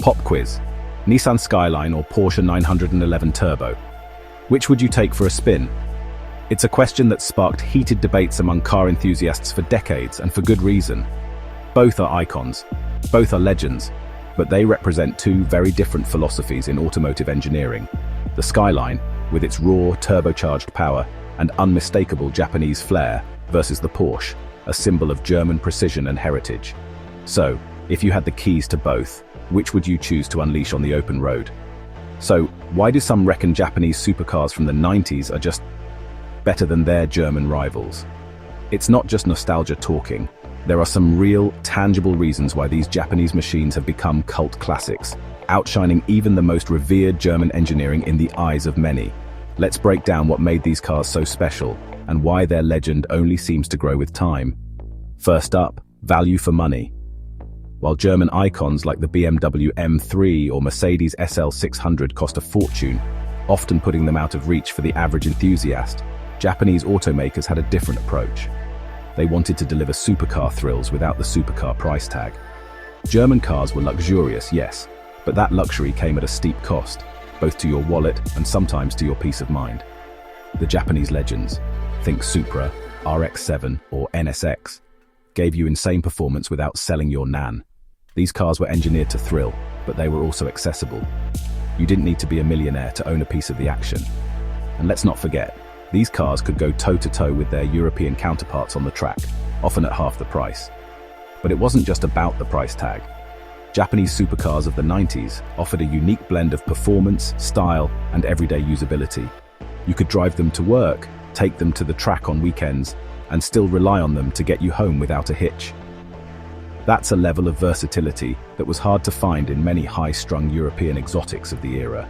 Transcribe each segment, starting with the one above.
Pop quiz. Nissan Skyline or Porsche 911 Turbo? Which would you take for a spin? It's a question that sparked heated debates among car enthusiasts for decades, and for good reason. Both are icons, both are legends, but they represent two very different philosophies in automotive engineering. The Skyline, with its raw, turbocharged power and unmistakable Japanese flair, versus the Porsche, a symbol of German precision and heritage. So, if you had the keys to both, which would you choose to unleash on the open road? So, why do some reckon Japanese supercars from the 90s are just better than their German rivals? It's not just nostalgia talking. There are some real, tangible reasons why these Japanese machines have become cult classics, outshining even the most revered German engineering in the eyes of many. Let's break down what made these cars so special, and why their legend only seems to grow with time. First up, value for money. While German icons like the BMW M3 or Mercedes SL600 cost a fortune, often putting them out of reach for the average enthusiast, Japanese automakers had a different approach. They wanted to deliver supercar thrills without the supercar price tag. German cars were luxurious, yes, but that luxury came at a steep cost, both to your wallet and sometimes to your peace of mind. The Japanese legends, think Supra, RX-7 or NSX, gave you insane performance without selling your nan. These cars were engineered to thrill, but they were also accessible. You didn't need to be a millionaire to own a piece of the action. And let's not forget, these cars could go toe-to-toe with their European counterparts on the track, often at half the price. But it wasn't just about the price tag. Japanese supercars of the 90s offered a unique blend of performance, style, and everyday usability. You could drive them to work, take them to the track on weekends, and still rely on them to get you home without a hitch. That's a level of versatility that was hard to find in many high-strung European exotics of the era.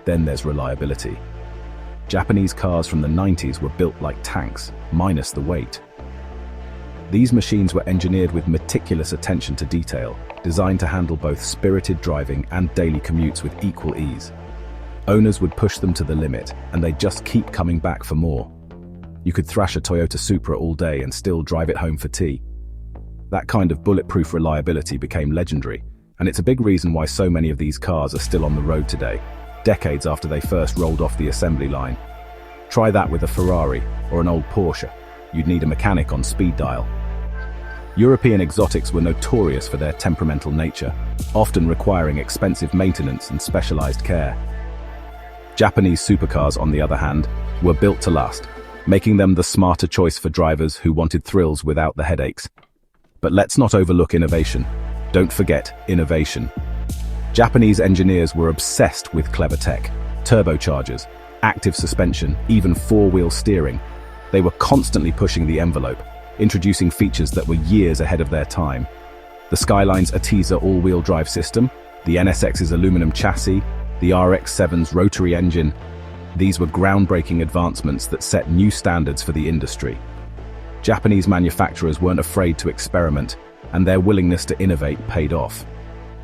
Then there's reliability. Japanese cars from the 90s were built like tanks, minus the weight. These machines were engineered with meticulous attention to detail, designed to handle both spirited driving and daily commutes with equal ease. Owners would push them to the limit, and they'd just keep coming back for more. You could thrash a Toyota Supra all day and still drive it home for tea. That kind of bulletproof reliability became legendary, and it's a big reason why so many of these cars are still on the road today, decades after they first rolled off the assembly line. Try that with a Ferrari or an old Porsche. You'd need a mechanic on speed dial. European exotics were notorious for their temperamental nature, often requiring expensive maintenance and specialized care. Japanese supercars, on the other hand, were built to last, making them the smarter choice for drivers who wanted thrills without the headaches. But let's not overlook innovation. Don't forget innovation. Japanese engineers were obsessed with clever tech, turbochargers, active suspension, even four-wheel steering. They were constantly pushing the envelope, introducing features that were years ahead of their time. The Skyline's Atiza all-wheel drive system, the NSX's aluminum chassis, the RX-7's rotary engine. These were groundbreaking advancements that set new standards for the industry. Japanese manufacturers weren't afraid to experiment, and their willingness to innovate paid off.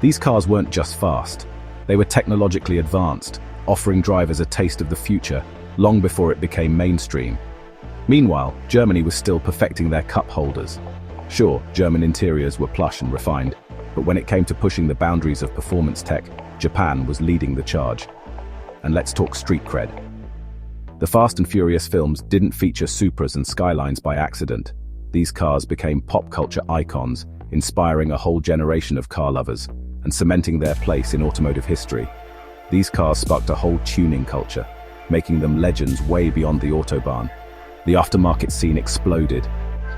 These cars weren't just fast. They were technologically advanced, offering drivers a taste of the future long before it became mainstream. Meanwhile, Germany was still perfecting their cup holders. Sure, German interiors were plush and refined, but when it came to pushing the boundaries of performance tech, Japan was leading the charge. And let's talk street cred. The Fast and Furious films didn't feature Supras and Skylines by accident. These cars became pop culture icons, inspiring a whole generation of car lovers and cementing their place in automotive history. These cars sparked a whole tuning culture, making them legends way beyond the Autobahn. The aftermarket scene exploded,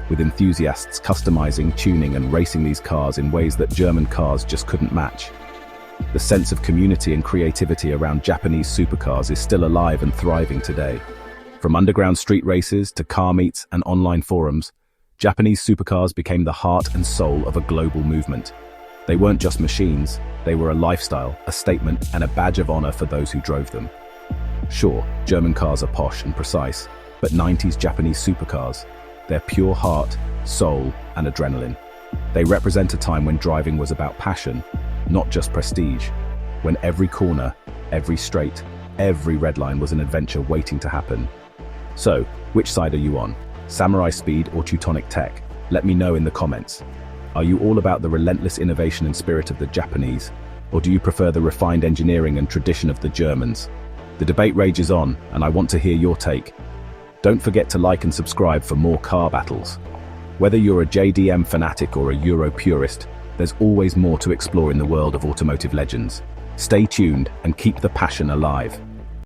with enthusiasts customizing, tuning, and racing these cars in ways that German cars just couldn't match. The sense of community and creativity around Japanese supercars is still alive and thriving today. From underground street races to car meets and online forums, Japanese supercars became the heart and soul of a global movement. They weren't just machines, they were a lifestyle, a statement, and a badge of honor for those who drove them. Sure, German cars are posh and precise, but 90s Japanese supercars, they're pure heart, soul, and adrenaline. They represent a time when driving was about passion, not just prestige, when every corner, every straight, every red line was an adventure waiting to happen. So, which side are you on? Samurai speed or Teutonic tech? Let me know in the comments. Are you all about the relentless innovation and spirit of the Japanese, Or do you prefer the refined engineering and tradition of the Germans? The debate rages on, and I want to hear your take. Don't forget to like and subscribe for more car battles. Whether you're a JDM fanatic or a Euro purist, there's always more to explore in the world of automotive legends. Stay tuned and keep the passion alive.